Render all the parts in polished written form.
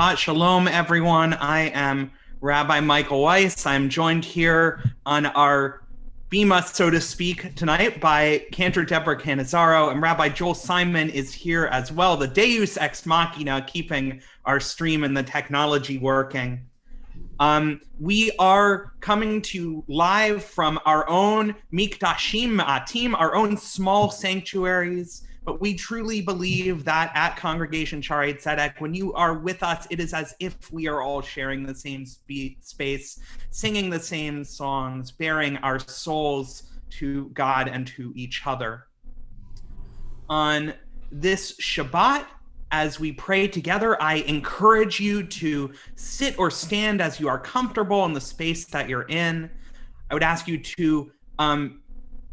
Shabbat Shalom, everyone. I am Rabbi Michael Weiss. I'm joined here on our bima, so to speak, tonight by Cantor Deborah Canizaro, and Rabbi Joel Simon is here as well, the Deus Ex Machina, keeping our stream and the technology working. We are coming to live from our own Mikdashim Atim, our own small sanctuaries. But we truly believe that at Congregation Schaarai Zedek, when you are with us, it is as if we are all sharing the same space, singing the same songs, bearing our souls to God and to each other. On this Shabbat, as we pray together, I encourage you to sit or stand as you are comfortable in the space that you're in. I would ask you to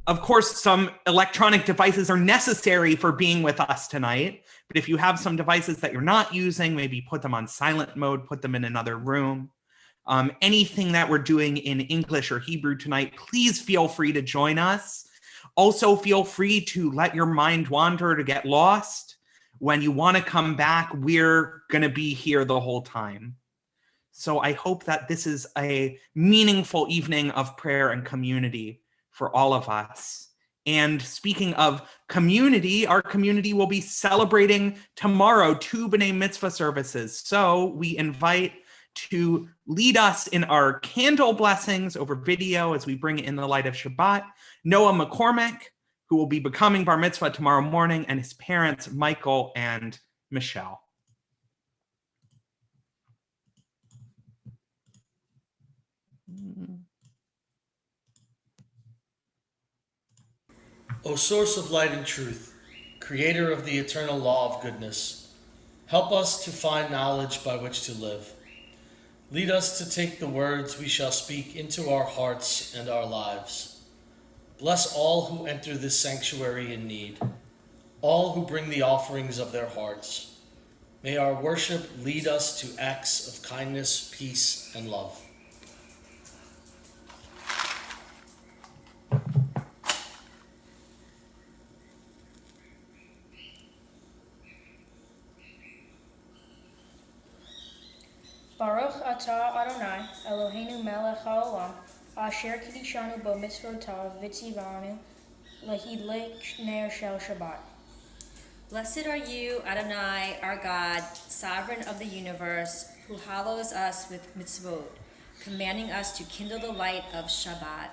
of course, some electronic devices are necessary for being with us tonight, but if you have some devices that you're not using, maybe put them on silent mode, put them in another room. Anything that we're doing in English or Hebrew tonight, please feel free to join us. Also, feel free to let your mind wander, to get lost. When you want to come back, we're going to be here the whole time. So I hope that this is a meaningful evening of prayer and community for all of us. And speaking of community, our community will be celebrating tomorrow 2 B'nai Mitzvah services. So we invite to lead us in our candle blessings over video as we bring in the light of Shabbat, Noah McCormick, who will be becoming Bar Mitzvah tomorrow morning, and his parents, Michael and Michelle. O source of light and truth, creator of the eternal law of goodness, help us to find knowledge by which to live. Lead us to take the words we shall speak into our hearts and our lives. Bless all who enter this sanctuary in need, all who bring the offerings of their hearts. May our worship lead us to acts of kindness, peace, and love. Baruch atah Adonai, Eloheinu melech haolam, asher kidishanu bo mitzvotav v'tzivanu lehidlik ner shel Shabbat. Blessed are you, Adonai, our God, sovereign of the universe, who hallows us with mitzvot, commanding us to kindle the light of Shabbat.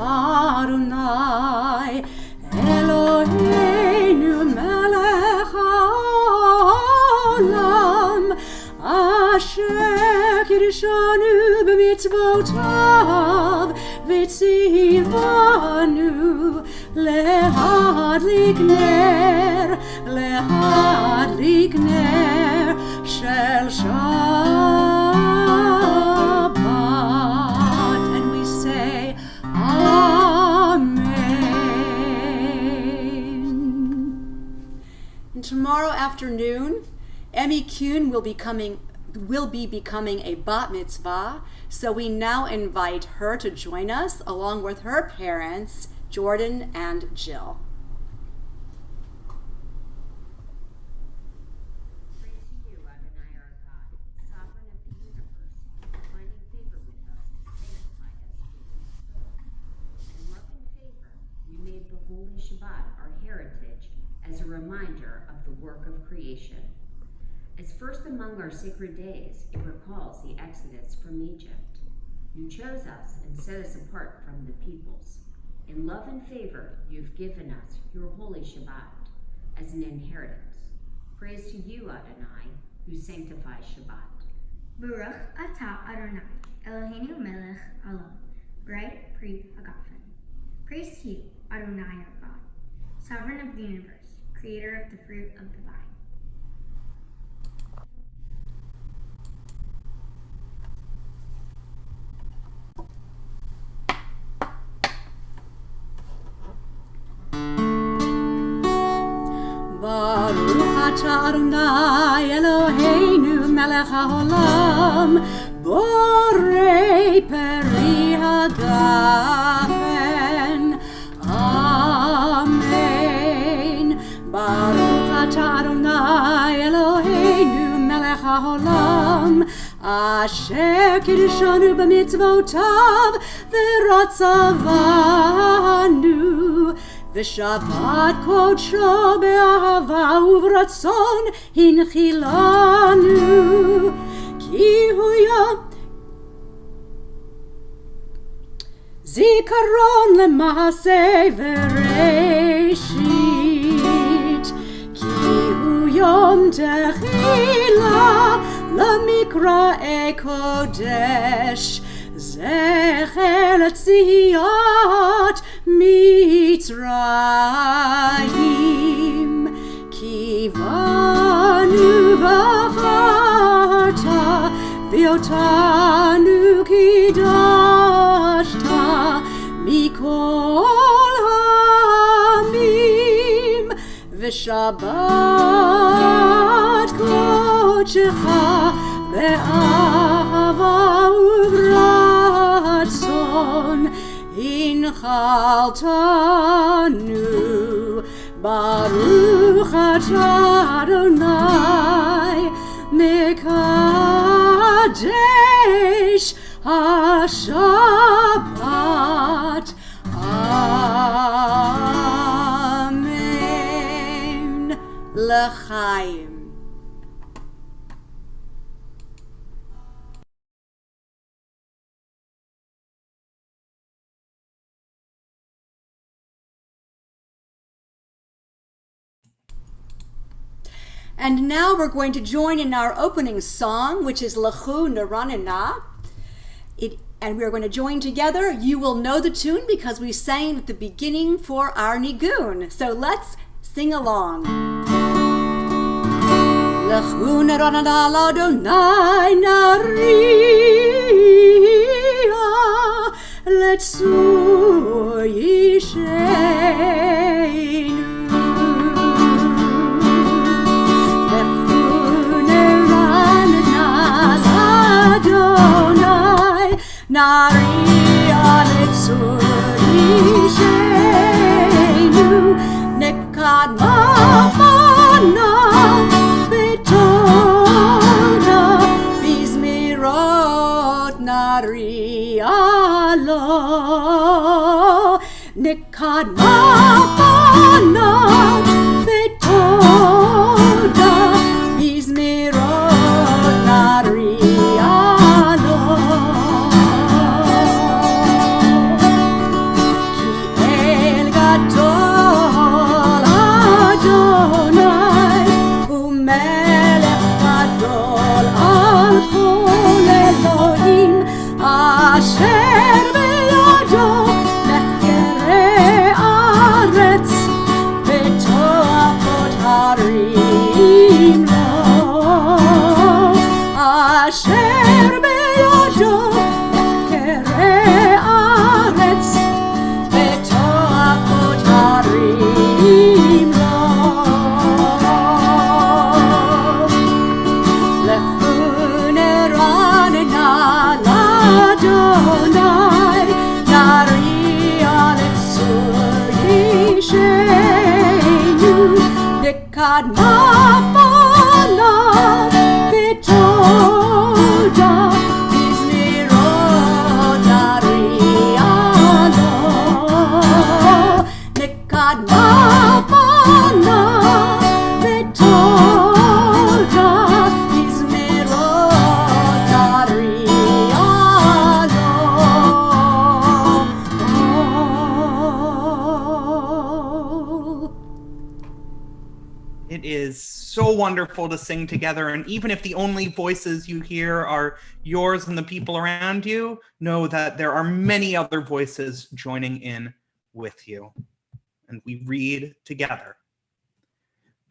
Adonai Eloheinu melech haolam asher kiddushanu b'mitzvotav v'tzivanu lehadlik ner shel Shabbat. And we say tomorrow afternoon, Emmy Kuhn will be becoming a bat mitzvah, so we now invite her to join us along with her parents, Jordan and Jill. Praise to you, Adonai our God, sovereign of the universe, finding favor with us, sanctify us with your love and favor, you made the Holy Shabbat our heritage as a reminder of the work of creation. As first among our sacred days, it recalls the exodus from Egypt. You chose us and set us apart from the peoples. In love and favor, you've given us your holy Shabbat as an inheritance. Praise to you, Adonai, who sanctifies Shabbat. Baruch atah Adonai, Eloheinu melech haolam, bright pri hagafen. Praise to you, Adonai our God, sovereign of the universe, creator of the fruit of the vine. Baruch atah Adonai Eloheinu melech haolam Borei peri hagafen. Amen. Baruch atah Adonai Eloheinu melech haolam, asher kiddushanu b'mitzvotav v'ratzavanu, v'shabbat kodsho be'ahava uv'ratzon hinchilanu, ki hu yom zikaron lema'aseh v'reshit, ki hu yom techila lemikra kodesh, zecher tziyat Mitzrayim, ki vanu v'acharta v'yotanu kidashta mikol hamim, v'shabbat kodshecha be'ahava uv'ratzon inchaltanu. Baruch atah Adonai mekadesh ha-shabbat. Amen. L'chaim. And now we're going to join in our opening song, which is Lechu Naranana. And we're going to join together. You will know the tune because we sang at the beginning for our Nigun. So let's sing along. Lechu Naranana l'Adonai nariah, letzur yisheinu. Nariah letzur yisheinu, nekad ma'ana betoda bizmirot nariah lo, nekad ma'ana betoda bizmirot nariah lo. Asher beyado mechkerei aretz v'toachot harim lo. Asher beyado mechkerei aretz v'toachot harim lo. Lechu neranena Adonai nariah letzur yisheinu, nekad ma'ana betoda bizmirot nariah lo, nekad ma'ana betoda bizmirot nariah. It is so wonderful to sing together. And even if the only voices you hear are yours and the people around you, know that there are many other voices joining in with you. And we read together.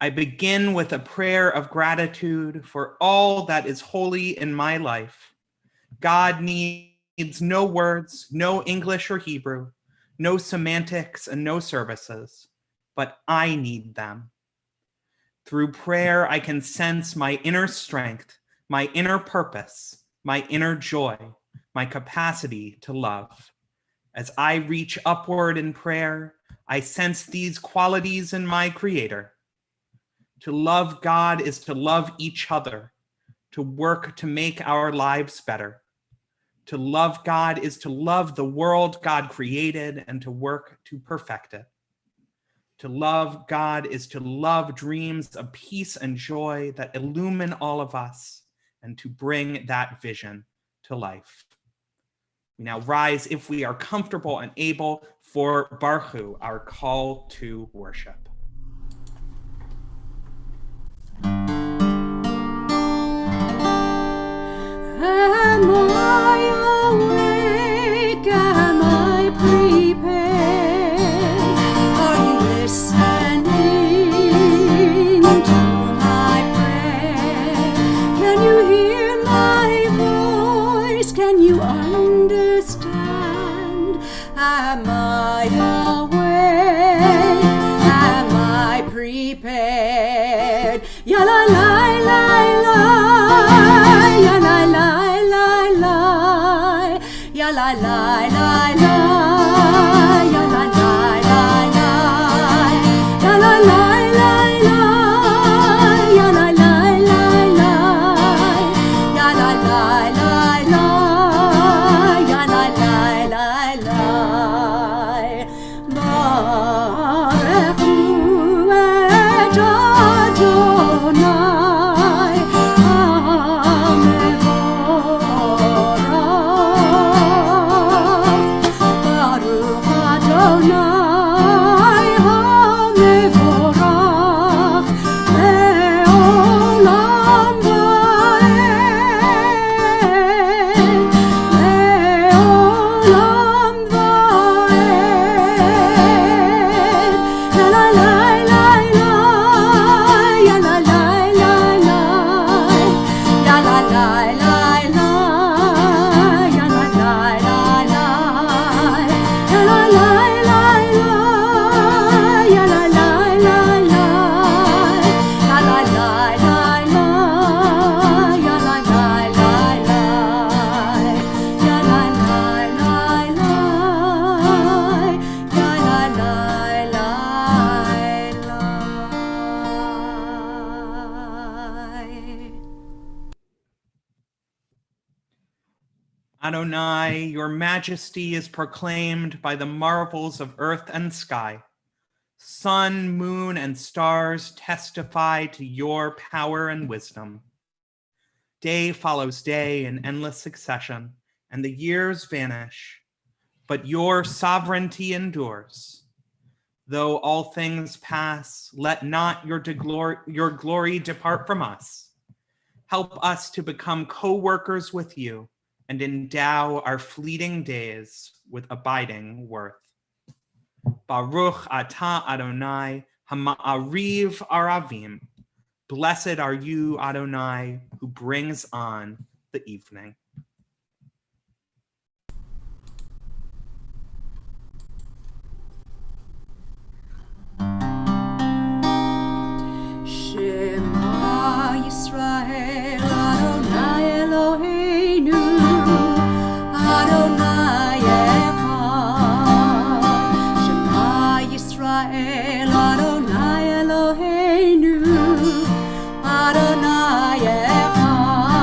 I begin with a prayer of gratitude for all that is holy in my life. God needs no words, no English or Hebrew, no semantics and no services, but I need them. Through prayer, I can sense my inner strength, my inner purpose, my inner joy, my capacity to love. As I reach upward in prayer, I sense these qualities in my Creator. To love God is to love each other, to work to make our lives better. To love God is to love the world God created and to work to perfect it. To love God is to love dreams of peace and joy that illumine all of us and to bring that vision to life. We now rise, if we are comfortable and able, for Baruch, our call to worship. Am I awake? Am I prepared? Are you listening to my prayer? Can you hear my voice? Can you understand? Am I awake? Am I prepared? Ya la la la la. Ya la la la la, ya la la la la, ya la la la la, ya la la la la, ya la la la la, ya la la la la, ya la la la la. Baruch et Adonai. Adonai, your majesty is proclaimed by the marvels of earth and sky. Sun, moon, and stars testify to your power and wisdom. Day follows day in endless succession, and the years vanish, but your sovereignty endures. Though all things pass, let not your glory depart from us. Help us to become co-workers with you and endow our fleeting days with abiding worth. Baruch atah Adonai, hama'ariv aravim. Blessed are you, Adonai, who brings on the evening. Shema Yisrael, Adonai Eloheinu, Adonai Echad. Shema Yisrael, Adonai Eloheinu, Adonai Echad.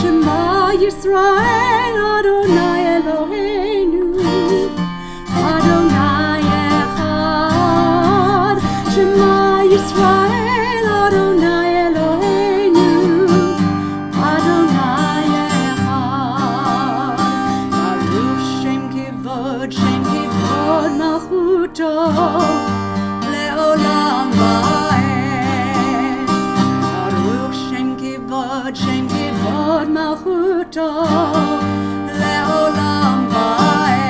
Shema Yisrael, Adonai Eloheinu, Adonai Echad. Shema Yisrael, Adonai Eloheinu, Adonai Echad. Baruch Shem Kivod Malchuto, Le'olam Va'ed. Baruch Shem Kivod Malchuto, Le'olam Va'ed.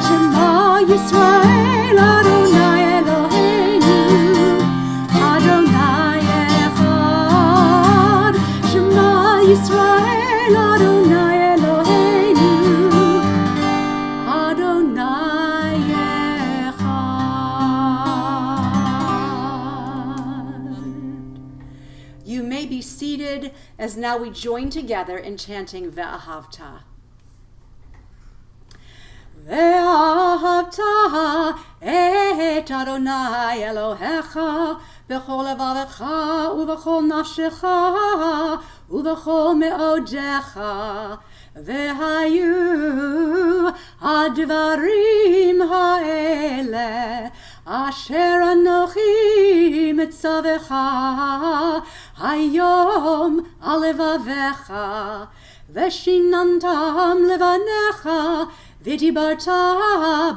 Shema Yisrael, Adonai Eloheinu, Adonai Echad. Shema Yisrael, Adonai Eloheinu, Adonai Echad. You may be seated as as now we join together in chanting Ve'ahavta. Ve'ahavta et Adonai Elohecha b'chol levavecha u'b'chol nafshecha u'b'chol me'odecha ve'hayu advarim ha'ele asher anochi mitzavecha hayom al levavecha ve'shinantam levanecha v'dibarta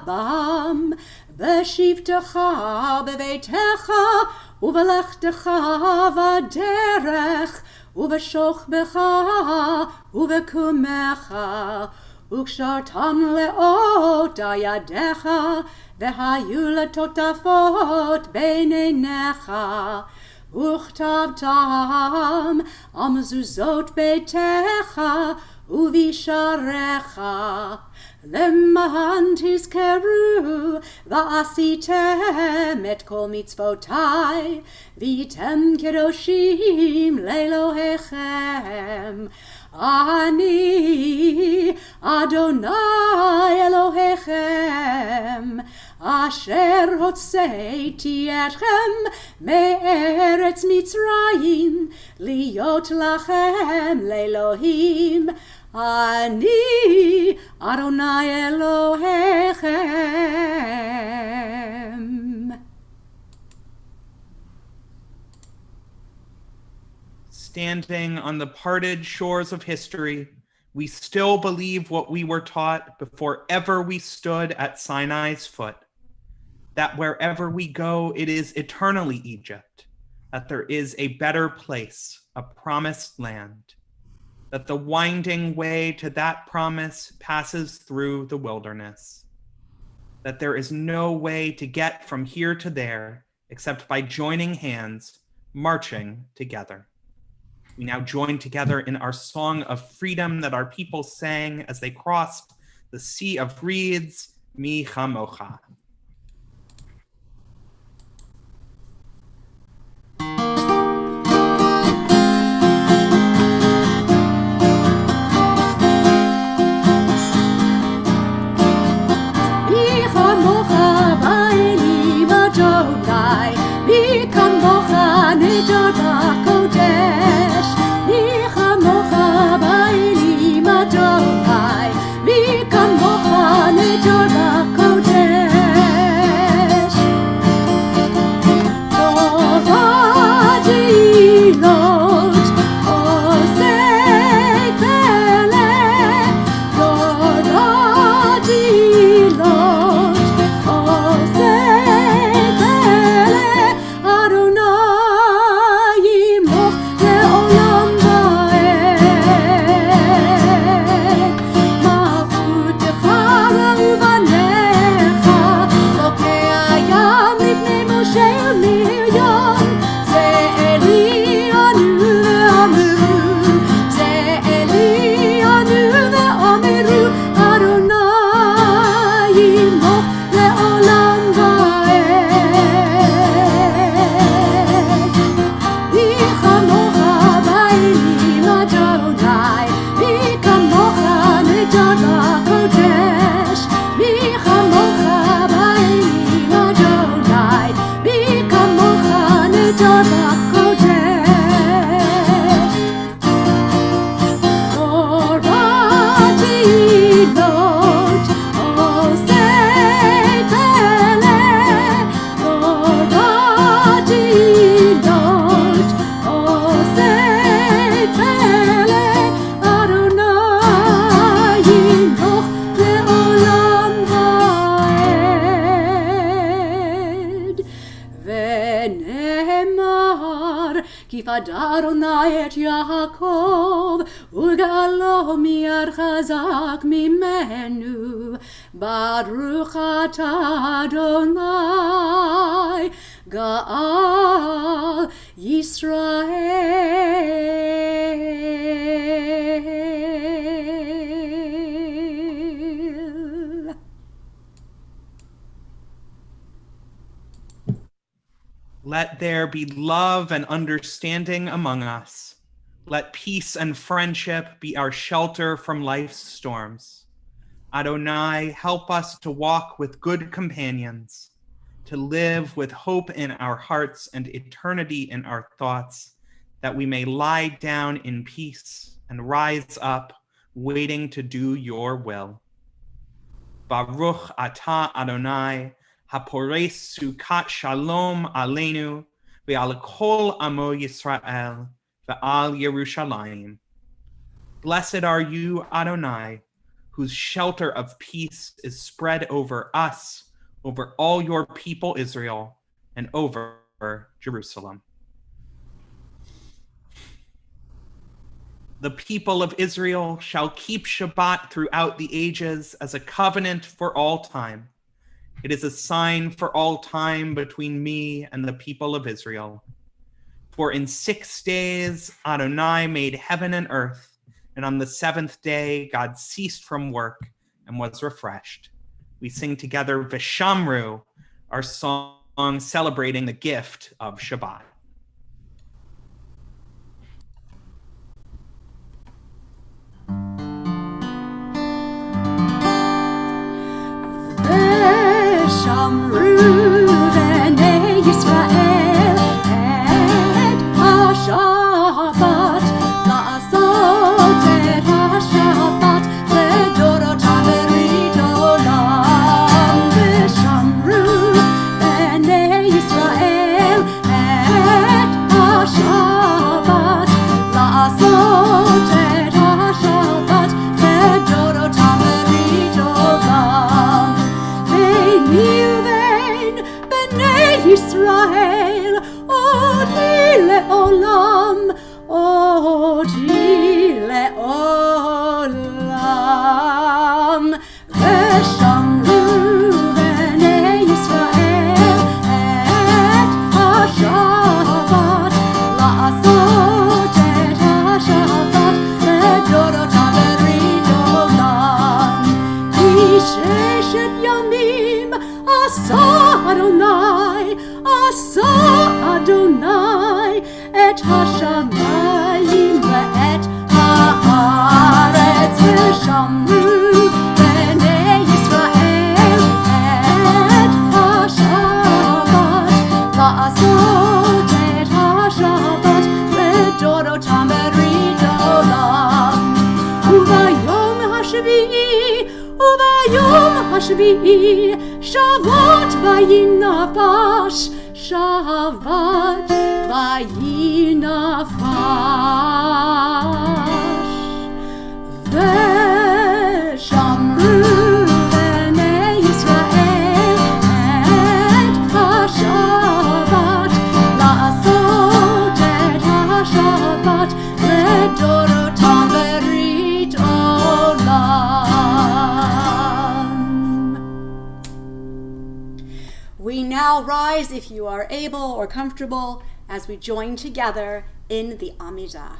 bam b'shivtecha b'veitecha u'v'lechtecha v'derech u'v'shochbecha u'v'kumecha u'kshartam le'ot ayadecha v'hayu letotafot beinenecha u'chtavtam amzuzot beitecha u'visharecha למען תזכרו ועשיתם את כל מצוותיי והייתם קדושים לאלוהיכם. אני אדוני אלוהיכם אשר הוצאתי אתכם מארץ מצרים להיות לכם לאלוהים. אני אדוני אלוהיכם. Standing on the parted shores of history, we still believe what we were taught before ever we stood at Sinai's foot, that wherever we go, it is eternally Egypt, that there is a better place, a promised land, that the winding way to that promise passes through the wilderness, that there is no way to get from here to there except by joining hands, marching together. We now join together in our song of freedom that our people sang as they crossed the Sea of Reeds, Mi Chamocha. Adonai et Yaakov, ugalo mi'ad chazak mimenu, Baruch atah Adonai, Ga'al Yisrael. Let there be love and understanding among us. Let peace and friendship be our shelter from life's storms. Adonai, help us to walk with good companions, to live with hope in our hearts and eternity in our thoughts, that we may lie down in peace and rise up, waiting to do your will. Baruch atah Adonai, hapores sukat shalom aleinu, ve'al kol amo Yisrael, ve'al Yerushalayim. Blessed are you, Adonai, whose shelter of peace is spread over us, over all your people Israel, and over Jerusalem. The people of Israel shall keep Shabbat throughout the ages as a covenant for all time. It is a sign for all time between me and the people of Israel. For in 6 days Adonai made heaven and earth, and on the 7th day God ceased from work and was refreshed. We sing together V'Shamru, our song celebrating the gift of Shabbat. V'Shamru b'nei Yisrael et ha-Shabbat, la'asot et ha-Shabbat לדורותם ברית עולם. v'Shamru b'nei Yisrael et ha-Shabbat, la'asot et ha-Shabbat לדורותם ברית עולם. Nilven b'nei Yisrael, odi le'olam, odi le'olam. V'shamru b'nei Yisrael et ha-Shabbat, la'asot et ha-Shabbat לדורותם ברית עולם. Sheshet yamim asa Adonai, asa Adonai, et hashamayim ve'et haaretz. V'shamru b'nei Yisrael et ha-Shabbat, la'asot et ha-Shabbat לדורותם ברית עולם. Ubayom hashvi'i shavat vayinafash, shavat vayinafash. V'shamru b'nei Yisrael et ha-Shabbat, la'asot et ha-Shabbat לדורותם ברית עולם. We now rise, if you are able or comfortable, as we join together in the Amidah.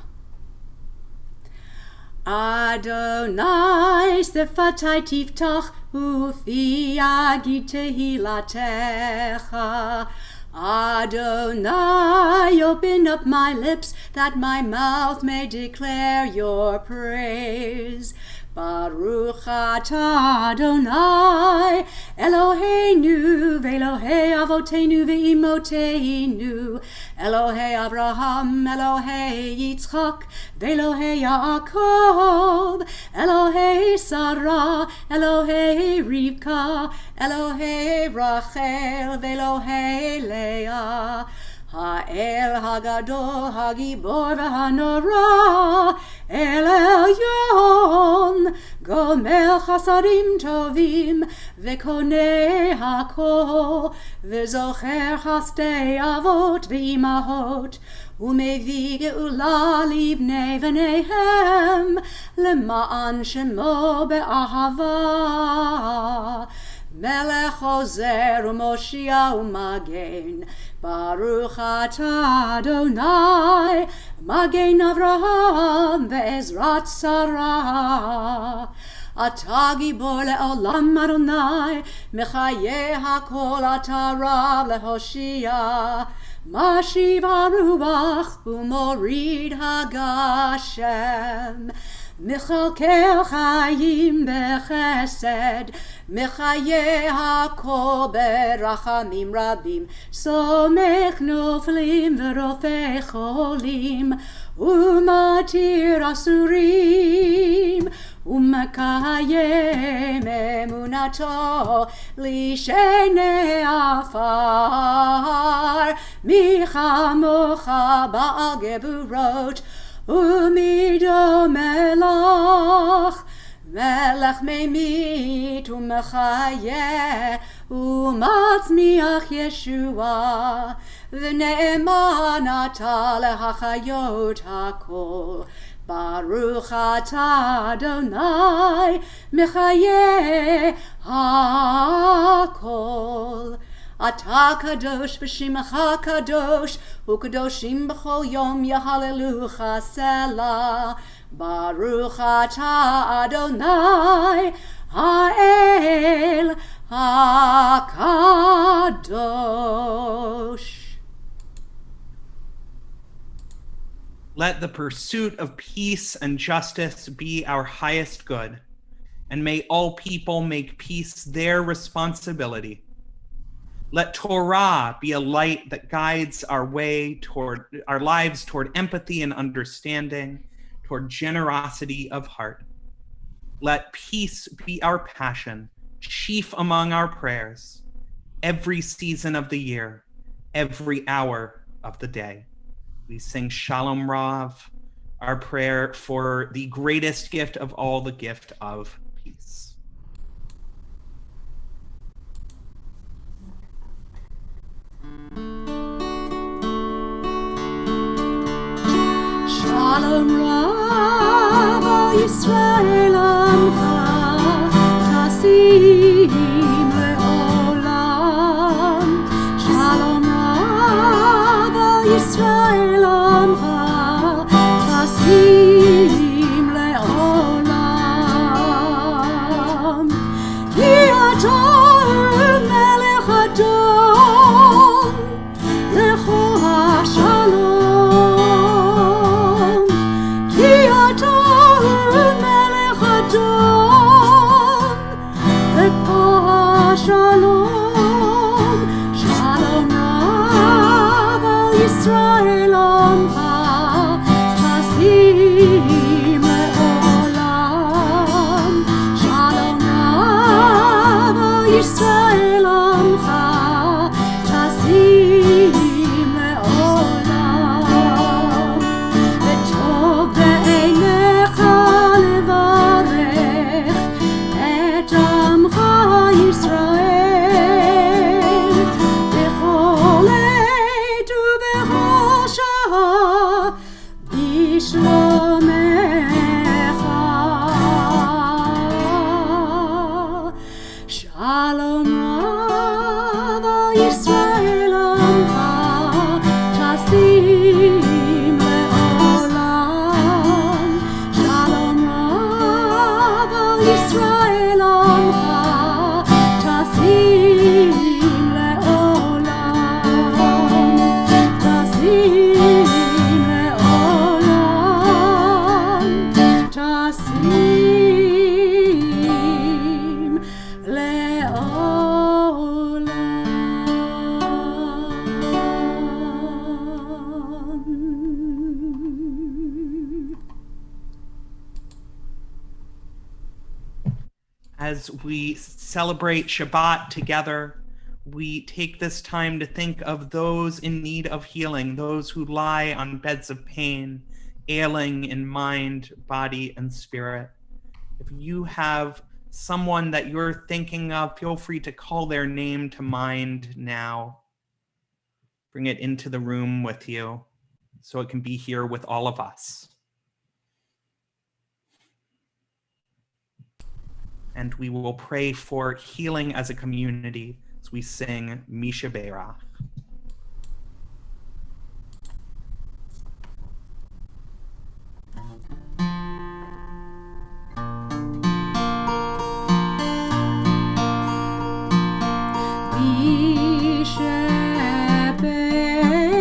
Adonai sefatai tiftach ufi agid tehilatecha. Adonai, open up my lips that my mouth may declare your praise. Baruch atah Adonai, Eloheinu ve'Elohei avoteinu ve'imoteinu, Elohei Avraham, Elohei Yitzchak, ve'Elohei Yaakov, Elohei Sarah, Elohei Rivka, Elohei Rachel, ve'Elohei Leah. Ha'el hagadol hagibor v'hanora, El Elyon, gomel chasadim tovim, v'konei hakol, v'zocher chasdei avot v'imahot, u'mevi geula livnei v'neihem, lema'an shemo be'ahava. Melech Ozer u'Moshia u'Magen, Baruch atah Adonai, Magen Avraham ve'Ezrat Sarah. Atah gibor le'olam Adonai, Mechaye hakol atah Rav lehoshia. Mashiv haruach umorid hagashem. Michalkel chayim bechesed, Mechaye hakol berachamim rabim, Somech noflim verofei cholim, Umatir asurim, Umakayem emunato, Lishene afar, Michamocha ba'al geburot, Umido melach, melech memit umechaye, umatzmiach Yeshua, v'ne'eman ata lehachayot hakol, Baruch ata Adonai, mechaye hakol. Ata kadosh v'shimecha kadosh, ukadoshim b'chol yom yahalelucha selah. Baruch ata Adonai, ha'el hakadosh. Let the pursuit of peace and justice be our highest good, and may all people make peace their responsibility. Let Torah be a light that guides our lives toward empathy and understanding, toward generosity of heart. Let peace be our passion, chief among our prayers, every season of the year, every hour of the day. We sing Shalom Rav, our prayer for the greatest gift of all, the gift of peace. Shalom Rav Yisrael Amcha Tasim Le'olam. Shalom Rav Yisrael Amcha Tasim Le'olam. Ki ata Melech Adon Lecho HaShalom. Ki ata Melech Adon Lecho HaShalom. Shalom Rav al Yisrael Amcha Tasim Le'olam. Shalom Rav al Yisrael Amcha Tasim Le'olam. V'tov be'einecha levarech et amcha Yisrael b'chol עת ובכל שעה בשלומך. Shalom Rav al Yisrael Amcha Tasim Le'olam. Shalom Rav al Yisrael Amcha Tasim Le'olam. Tasim Le'olam. Tasim Le'olam. As we celebrate Shabbat together, we take this time to think of those in need of healing, those who lie on beds of pain, ailing in mind, body, and spirit. If you have someone that you're thinking of, feel free to call their name to mind now. Bring it into the room with you so it can be here with all of us. And we will pray for healing as a community as we sing Misha Beirach. Misha Beirach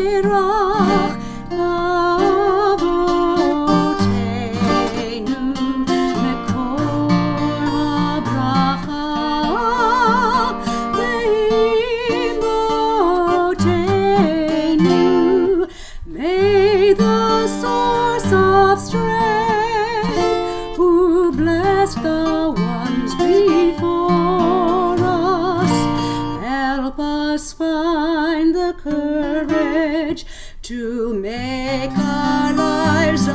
the courage to make our lives a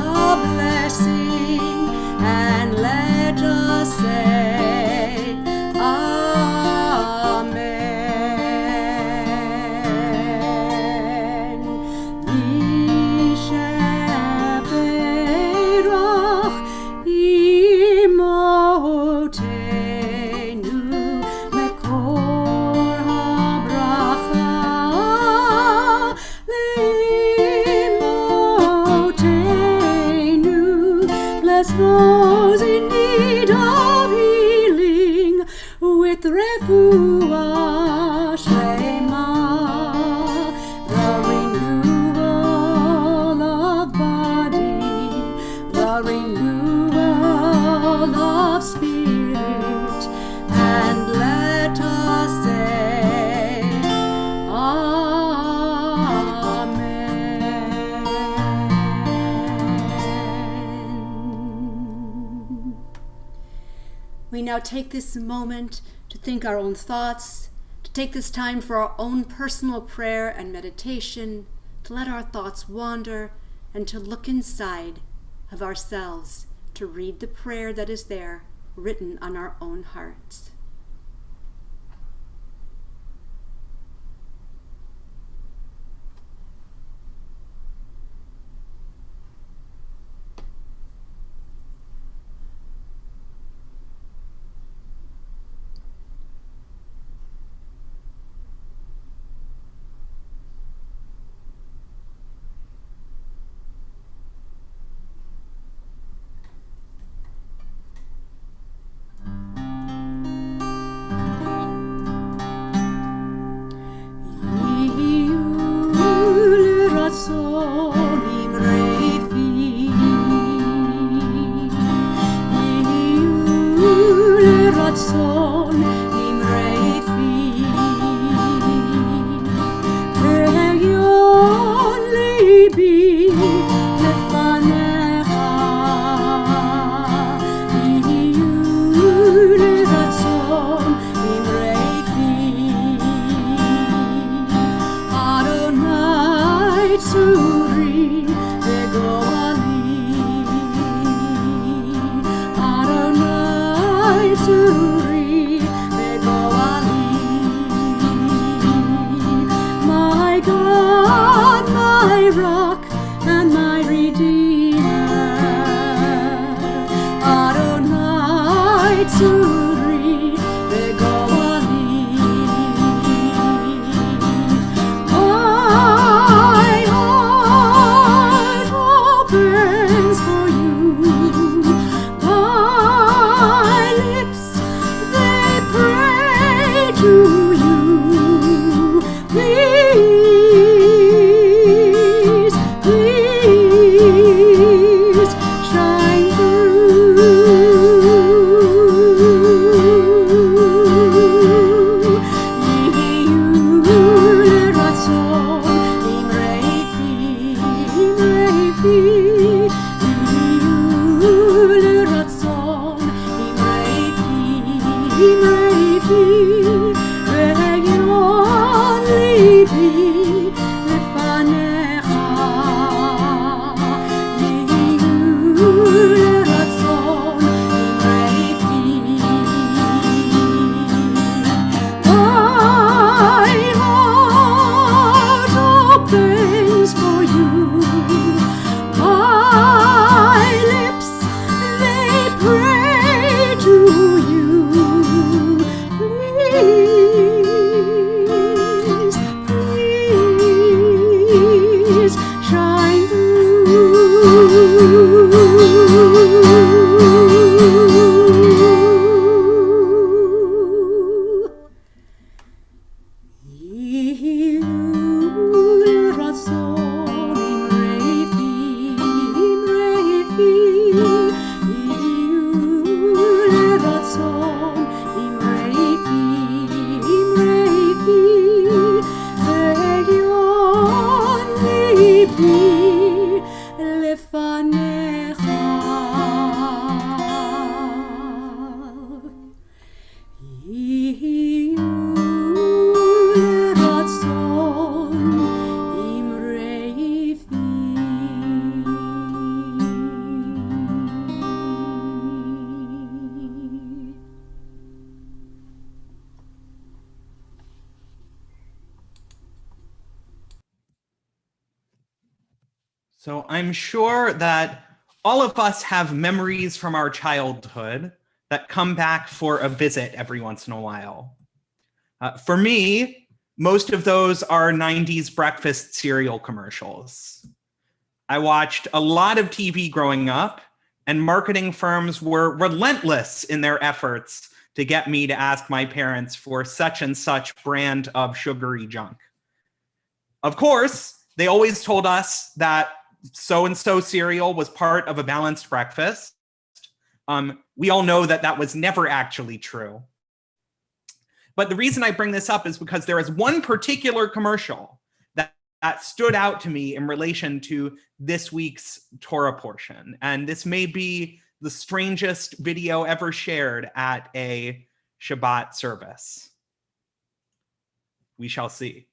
blessing, and let us say Amen. Visheperach imotenu mekor habracha leimotenu. Bless those in need of healing with refuah shlema, the renewal of body, the renewal of spirit, and let us say Amen. We now take this moment to think our own thoughts, to take this time for our own personal prayer and meditation, to let our thoughts wander, and to look inside of ourselves, to read the prayer that is there, written on our own hearts. So I'm sure that all of us have memories from our childhood that come back for a visit every once in a while. For me, most of those are 90s breakfast cereal commercials. I watched a lot of TV growing up, and marketing firms were relentless in their efforts to get me to ask my parents for such and such brand of sugary junk. Of course, they always told us that so-and-so cereal was part of a balanced breakfast. We all know that that was never actually true. But the reason I bring this up is because there is one particular commercial that stood out to me in relation to this week's Torah portion. And this may be the strangest video ever shared at a Shabbat service. We shall see.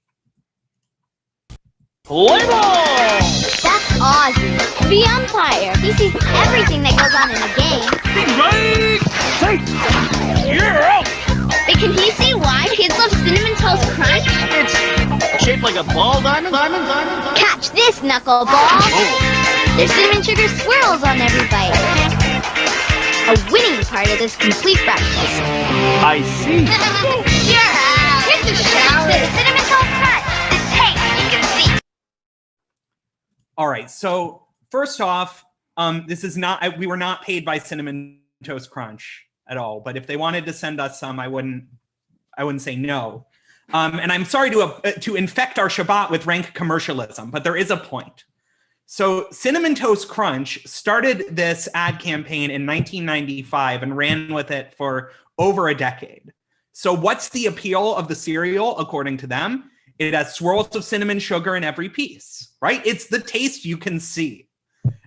That's Ozzy, the umpire. He sees everything that goes on in a game. You're out! But can he see why kids love Cinnamon Toast Crunch? It's shaped like a ball, Diamond. Catch this, knuckleball! There's cinnamon sugar swirls on every bite. A winning part of this complete breakfast. I see. You're out! Here's the shower. Cinnamon Toast Crunch. The taste you can see. All right, so first off, this is not, we were not paid by Cinnamon Toast Crunch at all, but if they wanted to send us some, I wouldn't say no. And I'm sorry to infect our Shabbat with rank commercialism, but there is a point. So Cinnamon Toast Crunch started this ad campaign in 1995 and ran with it for over a decade. So what's the appeal of the cereal, according to them? It has swirls of cinnamon sugar in every piece, right? It's the taste you can see.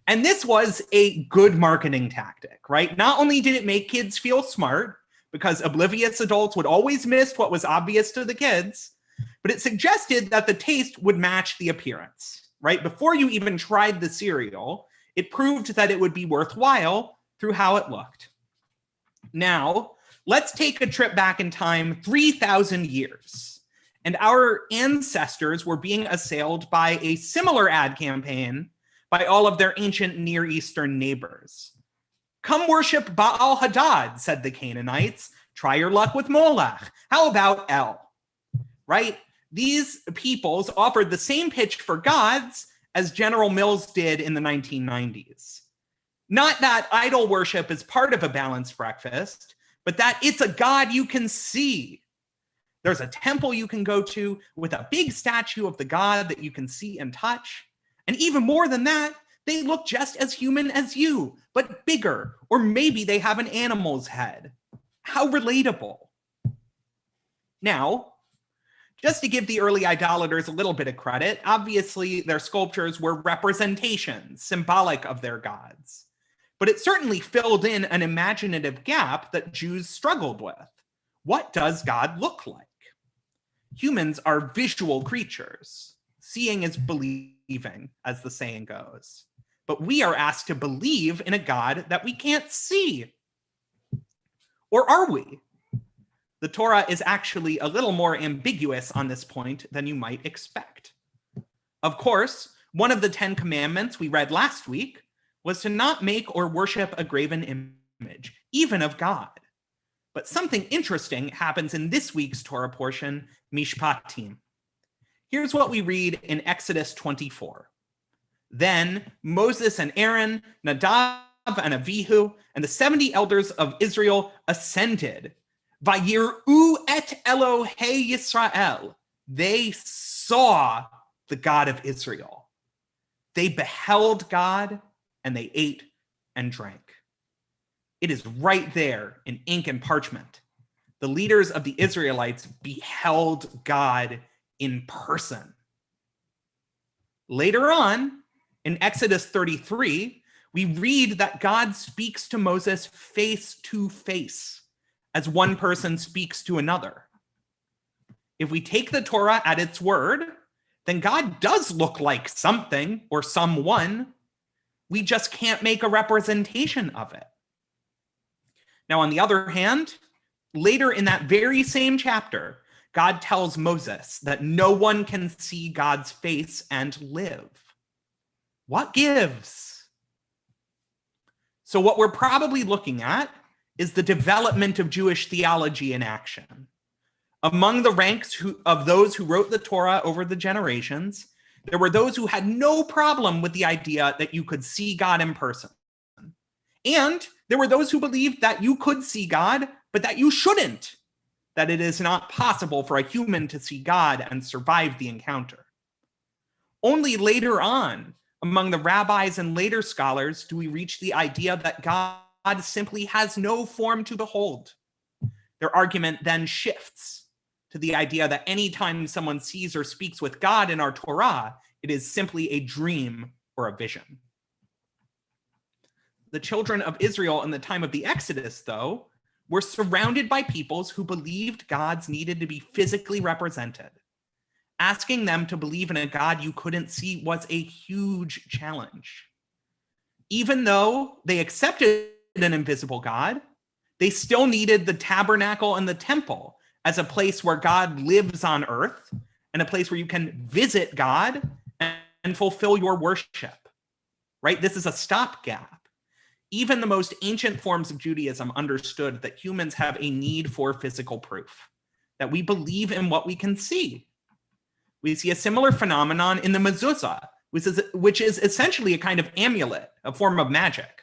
And this was a good marketing tactic, right? Not only did it make kids feel smart, because oblivious adults would always miss what was obvious to the kids, but it suggested that the taste would match the appearance, right? Before you even tried the cereal, it proved that it would be worthwhile through how it looked. Now, let's take a trip back in time 3,000 years. And our ancestors were being assailed by a similar ad campaign by all of their ancient Near Eastern neighbors. Come worship Baal Hadad, said the Canaanites. Try your luck with Molech. How about El? Right? These peoples offered the same pitch for gods as General Mills did in the 1990s. Not that idol worship is part of a balanced breakfast, but that it's a god you can see. There's a temple you can go to with a big statue of the god that you can see and touch. And even more than that, they look just as human as you, but bigger, or maybe they have an animal's head. How relatable. Now, just to give the early idolaters a little bit of credit, obviously their sculptures were representations, symbolic of their gods. But it certainly filled in an imaginative gap that Jews struggled with. What does God look like? Humans are visual creatures. Seeing is believing, as the saying goes. But we are asked to believe in a God that we can't see. Or are we? The Torah is actually a little more ambiguous on this point than you might expect. Of course, one of the 10 commandments we read last week was to not make or worship a graven image, even of God. But something interesting happens in this week's Torah portion, Mishpatim. Here's what we read in Exodus 24. Then Moses and Aaron, Nadav and Avihu, and the 70 elders of Israel ascended. Vayir'u et Elohei Yisrael. They saw the God of Israel. They beheld God, and they ate and drank. It is right there in ink and parchment. The leaders of the Israelites beheld God in person. Later on, in Exodus 33, we read that God speaks to Moses face to face, as one person speaks to another. If we take the Torah at its word, then God does look like something or someone. We just can't make a representation of it. Now, on the other hand, later in that very same chapter, God tells Moses that no one can see God's face and live. What gives? So what we're probably looking at is the development of Jewish theology in action. Among the ranks of those who wrote the Torah over the generations, there were those who had no problem with the idea that you could see God in person. And there were those who believed that you could see God, but that you shouldn't, that it is not possible for a human to see God and survive the encounter. Only later on, among the rabbis and later scholars, do we reach the idea that God simply has no form to behold. Their argument then shifts to the idea that anytime someone sees or speaks with God in our Torah, it is simply a dream or a vision. The children of Israel in the time of the Exodus, though, were surrounded by peoples who believed gods needed to be physically represented. Asking them to believe in a God you couldn't see was a huge challenge. Even though they accepted an invisible God, they still needed the tabernacle and the temple as a place where God lives on earth and a place where you can visit God and fulfill your worship, right? This is a stopgap. Even the most ancient forms of Judaism understood that humans have a need for physical proof, that we believe in what we can see. We see a similar phenomenon in the mezuzah, which is essentially a kind of amulet, a form of magic.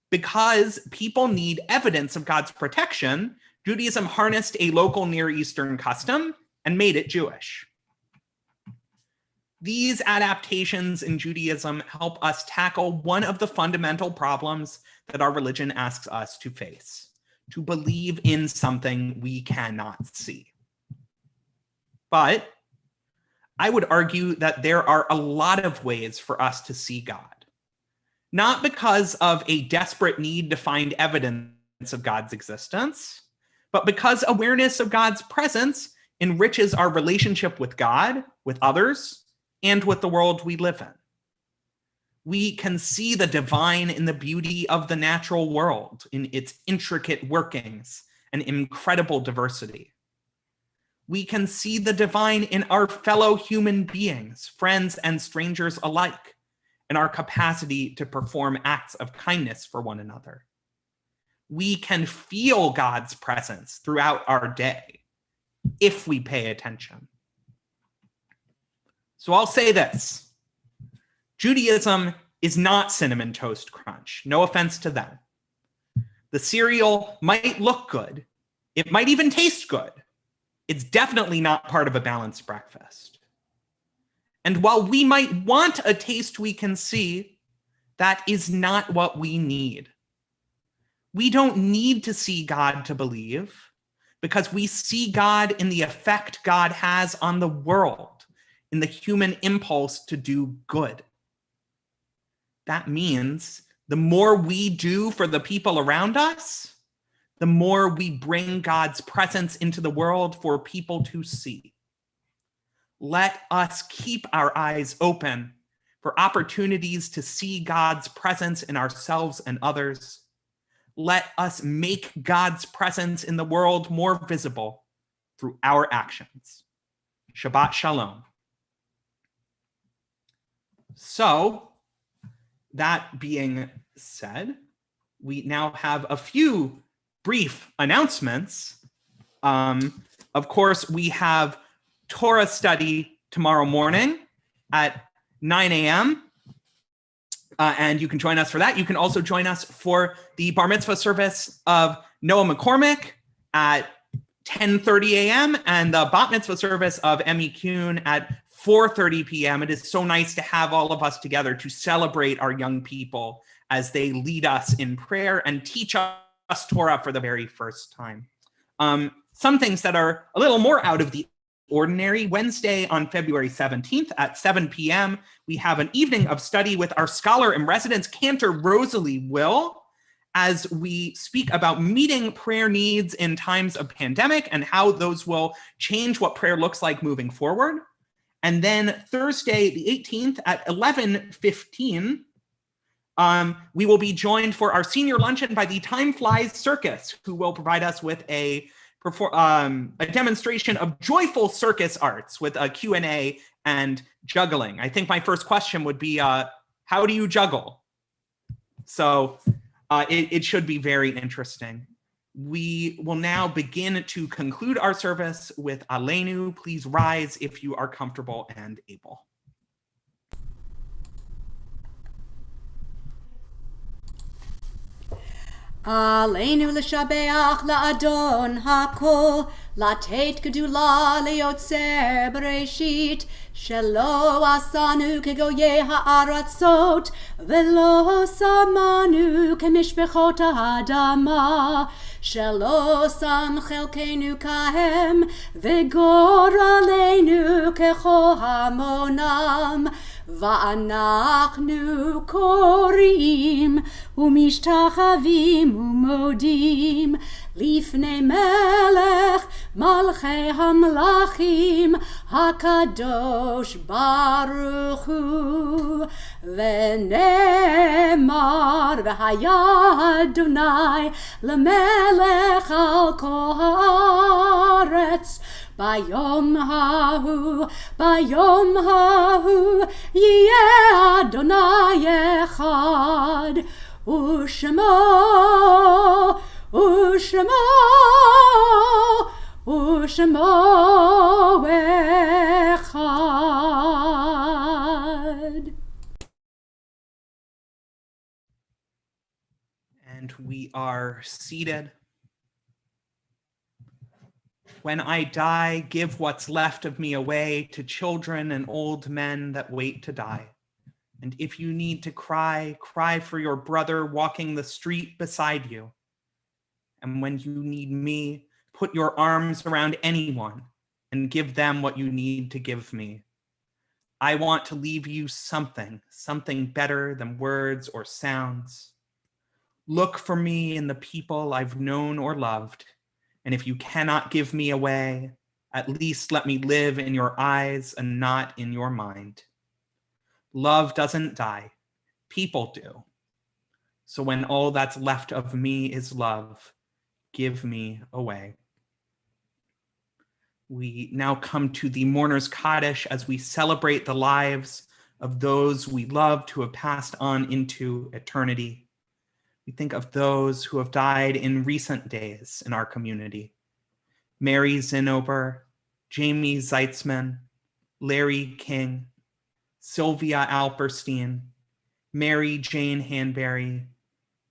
Because people need evidence of God's protection, Judaism harnessed a local Near Eastern custom and made it Jewish. These adaptations in Judaism help us tackle one of the fundamental problems that our religion asks us to face: to believe in something we cannot see. But I would argue that there are a lot of ways for us to see God, not because of a desperate need to find evidence of God's existence, but because awareness of God's presence enriches our relationship with God, with others, and with the world we live in. We can see the divine in the beauty of the natural world, in its intricate workings and incredible diversity. We can see the divine in our fellow human beings, friends and strangers alike, and our capacity to perform acts of kindness for one another. We can feel God's presence throughout our day if we pay attention. So I'll say this: Judaism is not Cinnamon Toast Crunch. No offense to them. The cereal might look good. It might even taste good. It's definitely not part of a balanced breakfast. And while we might want a taste we can see, that is not what we need. We don't need to see God to believe, because we see God in the effect God has on the world, in the human impulse to do good. That means the more we do for the people around us, the more we bring God's presence into the world for people to see. Let us keep our eyes open for opportunities to see God's presence in ourselves and others. Let us make God's presence in the world more visible through our actions. Shabbat Shalom. So, that being said, we now have a few brief announcements. Of course, we have Torah study tomorrow morning at 9 a.m. And you can join us for that. You can also join us for the bar mitzvah service of Noah McCormick at 10:30 a.m. and the bat mitzvah service of Emmy Kuhn at 4:30 p.m. It is so nice to have all of us together to celebrate our young people as they lead us in prayer and teach us Torah for the very first time. Some things that are a little more out of the ordinary: Wednesday on February 17th at 7 p.m., we have an evening of study with our scholar in residence, Cantor Rosalie Will, as we speak about meeting prayer needs in times of pandemic and how those will change what prayer looks like moving forward. And then Thursday, the 18th at 11:15, we will be joined for our senior luncheon by the Time Flies Circus, who will provide us with a a demonstration of joyful circus arts with a Q&A and juggling. I think my first question would be, how do you juggle? So it should be very interesting. We will now begin to conclude our service with Aleinu. Please rise if you are comfortable and able. עלינו לשבח לאדון הכל, לתת גדולה ליוצר בראשית, שלא עשנו כגויי הארצות, ולא שמנו כמשפחות האדמה, שלא שם חלקנו כהם, וגורלנו ככל המונם. ואנחנו קוראים ומשתחווים ומודים לפני מלך מלכי המלכים הקדוש ברוך הוא. ונאמר והיה אדוני למלך על כל הארץ, ביום ההוא יהיה אדוני אחד, ושמו אחד. And we are seated. When I die, give what's left of me away to children and old men that wait to die. And if you need to cry, cry for your brother walking the street beside you. And when you need me, put your arms around anyone and give them what you need to give me. I want to leave you something better than words or sounds. Look for me in the people I've known or loved. And if you cannot give me away, at least let me live in your eyes and not in your mind. Love doesn't die, people do. So when all that's left of me is love, give me away. We now come to the Mourner's Kaddish as we celebrate the lives of those we love who have passed on into eternity. We think of those who have died in recent days in our community. Mary Zinnober, Jamie Zeitzman, Larry King, Sylvia Alperstein, Mary Jane Hanbury,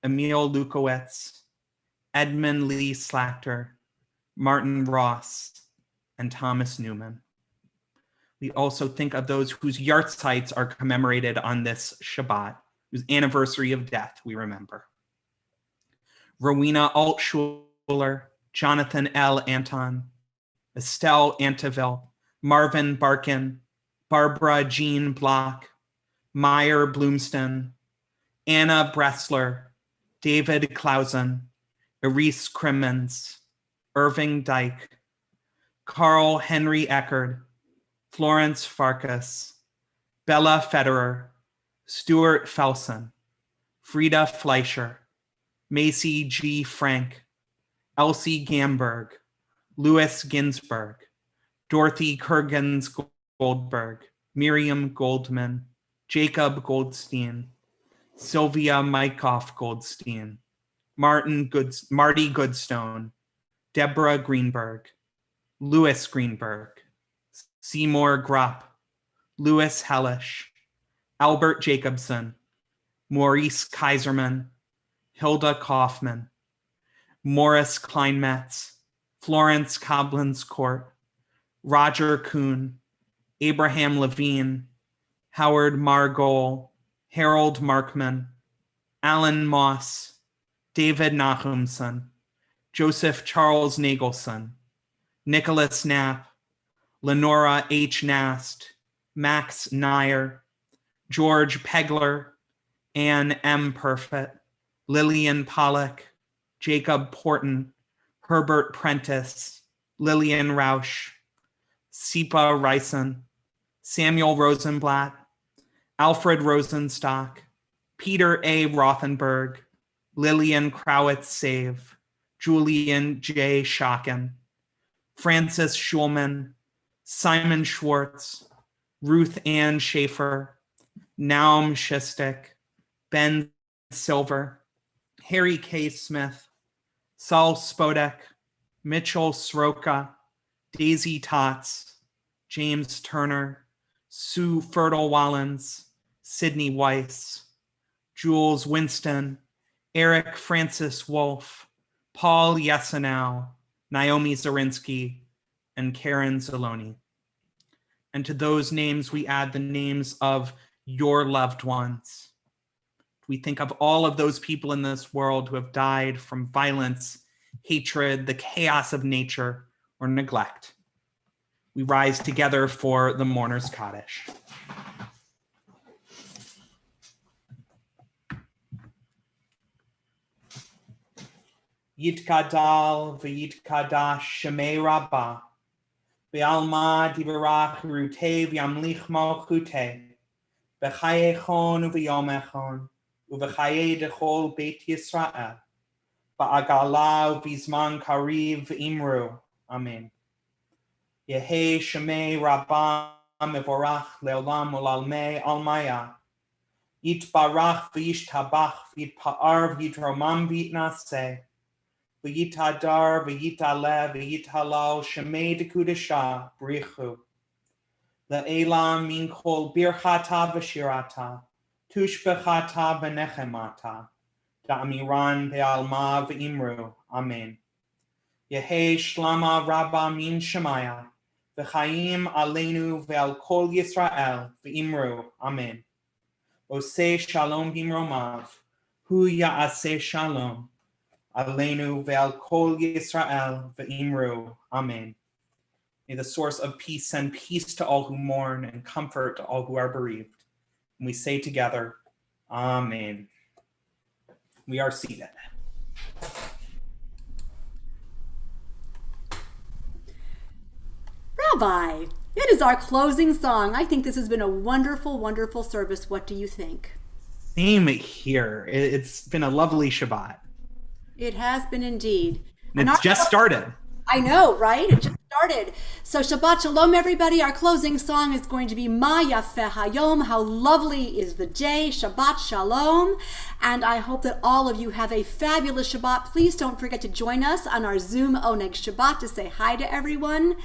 Emil Lukowitz, Edmund Lee Slachter, Martin Ross, and Thomas Newman. We also think of those whose yahrzeits are commemorated on this Shabbat, whose anniversary of death we remember. Rowena Altschuler, Jonathan L. Anton, Estelle Anteville, Marvin Barkin, Barbara Jean Block, Meyer Bloomston, Anna Bressler, David Clausen, Erise Crimmins, Irving Dyke, Carl Henry Eckerd, Florence Farkas, Bella Federer, Stuart Felsen, Frida Fleischer, Macy G. Frank, Elsie Gamberg, Louis Ginsberg, Dorothy Kurgans Goldberg, Miriam Goldman, Jacob Goldstein, Sylvia Mykoff Goldstein, Marty Goodstone, Deborah Greenberg, Louis Greenberg, Seymour Grupp, Louis Hellish, Albert Jacobson, Maurice Kaiserman, Hilda Kaufman, Morris Kleinmetz, Florence Coblins Court, Roger Kuhn, Abraham Levine, Howard Margol, Harold Markman, Alan Moss, David Nahumson, Joseph Charles Nagelson, Nicholas Knapp, Lenora H. Nast, Max Nyer, George Pegler, Anne M. Perfett, Lillian Pollock, Jacob Porton, Herbert Prentice, Lillian Rausch, Sipa Reisen, Samuel Rosenblatt, Alfred Rosenstock, Peter A. Rothenberg, Lillian Crowitz-Save, Julian J. Schocken, Francis Schulman, Simon Schwartz, Ruth Ann Schaefer, Naum Shistik, Ben Silver, Harry K. Smith, Saul Spodek, Mitchell Sroka, Daisy Tots, James Turner, Sue Fertile-Wallens, Sydney Weiss, Jules Winston, Eric Francis Wolf, Paul Yesenow, Naomi Zarinsky, and Karen Zaloni. And to those names, we add the names of your loved ones. We think of all of those people in this world who have died from violence, hatred, the chaos of nature, or neglect. We rise together for the mourner's Kaddish. Yitkadal v'yitkadash shemei rabbah, v'alma divarach rutei v'yamlich malchutei, v'chayechon v'yomechon, uv'chaye dechol beit Yisrael, v'agala v'zman kariv v'imru. Amen. Yehe shemei rabbah mevorach leolam ulalmei almaya, yitbarach v'yishtabach v'yitpa'ar v'yitromam v'yitnaseh, v'yitadar v'yitale v'yithalal shemei dekudesha brichu. Le'elam min kol birchata v'shirata, tushbechata v'nechemata, da'amiran ve'alma v'imru. Amen. Yehe shlama rabba min shemaya, v'chaim aleinu ve'al kol Yisrael v'imru. Amen. Oseh shalom bimromav, hu ya'aseh shalom. Aleinu ve'al kol Yisrael v'imru. Amen. May the source of peace send peace to all who mourn and comfort to all who are bereaved. And we say together, Amen. We are seated. Rabbi, it is our closing song. I think this has been a wonderful, wonderful service. What do you think? Same here. It's been a lovely Shabbat. It has been indeed. And it's just started. I know, right? It just started. So Shabbat Shalom, everybody. Our closing song is going to be Ma Yafeh Hayom. How lovely is the day. Shabbat Shalom. And I hope that all of you have a fabulous Shabbat. Please don't forget to join us on our Zoom Oneg Shabbat to say hi to everyone.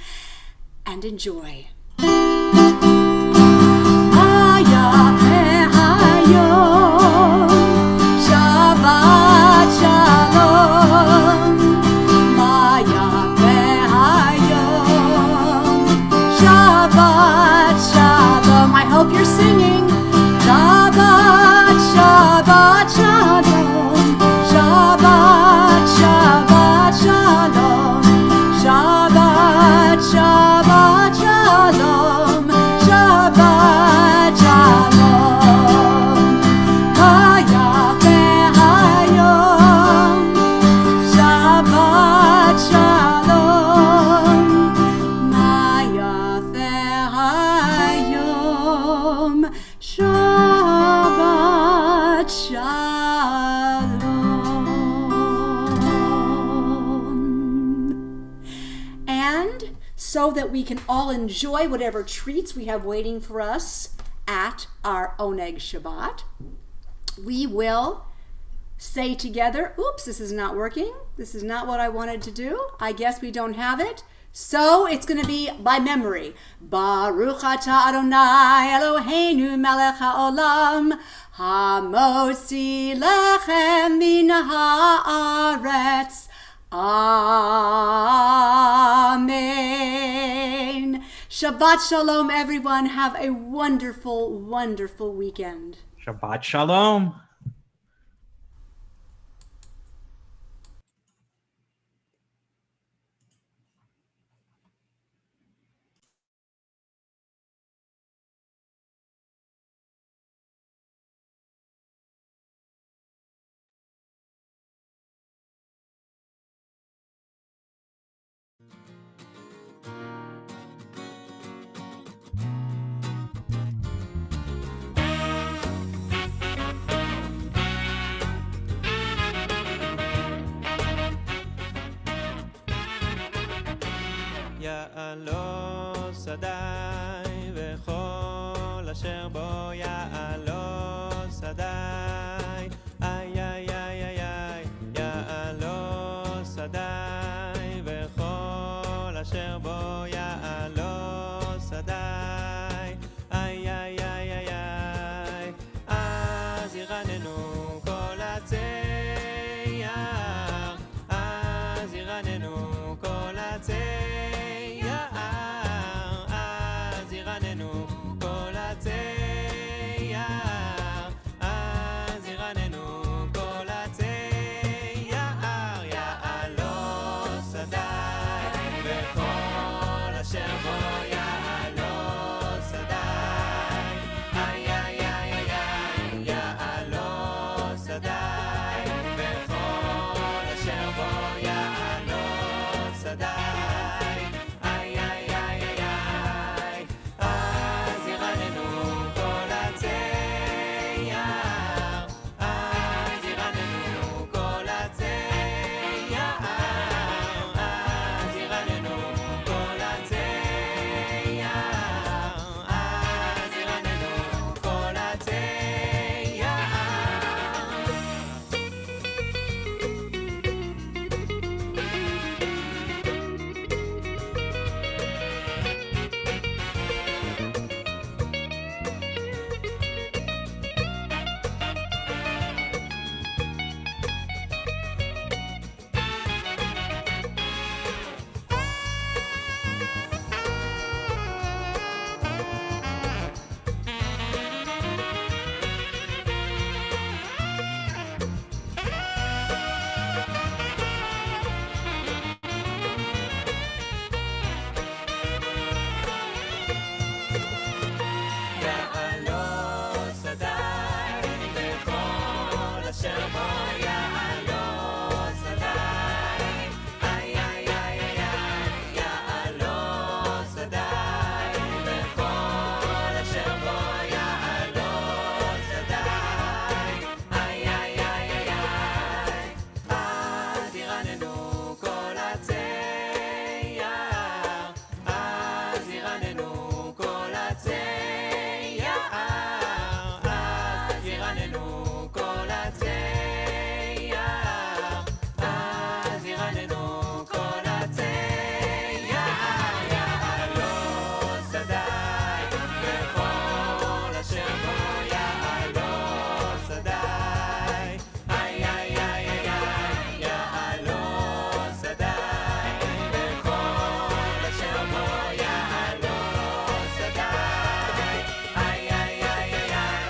And enjoy. Shabbat Shalom. Shabbat Shalom. I hope you're singing. Shabbat, Shabbat Shalom. Shabbat, Shabbat Shalom. Shabbat, Shabbat Shalom. Shabbat Shalom. Hayafeh Hayom. Shabbat Shalom. Hayom, Shabbat Shalom. And so that we can all enjoy whatever treats we have waiting for us at our Oneg Shabbat, we will say together, oops, this is not working. This is not what I wanted to do. I guess we don't have it. So it's going to be by memory. Baruch atah Adonai Eloheinu melech haolam, hamotzi lechem min haaretz. Amen. Shabbat Shalom, everyone. Have a wonderful, wonderful weekend. Shabbat Shalom. יעלו שדי וכל אשר בו יעלו שדי איי איי איי איי איי יעלו שדי וכל אשר בו יעלו שדי איי איי איי איי איי אז ירננו כל הצייר אז ירננו כל הצייר אז ירננו כל הצייר אז ירננו כל הצייר יעלו שדי וכל אשר בו יעלו שדי איי איי איי איי איי יעלו שדי וכל אשר בו יעלו שדי איי איי איי איי איי אז ירננו כל הצייר אז ירננו כל הצייר אז ירננו כל הצייר אז ירננו כל הצייר יעלו שדי וכל אשר בו יעלו שדי איי איי איי איי איי יעלו שדי וכל אשר בו יעלו שדי איי איי איי איי איי אז ירננו כל הצייר אז ירננו כל הצייר אז ירננו כל הצייר אז ירננו כל הצייר יעלו שדי וכל אשר בו יעלו שדי איי איי איי איי איי יעלו שדי וכל אשר בו יעלו שדי איי איי איי איי איי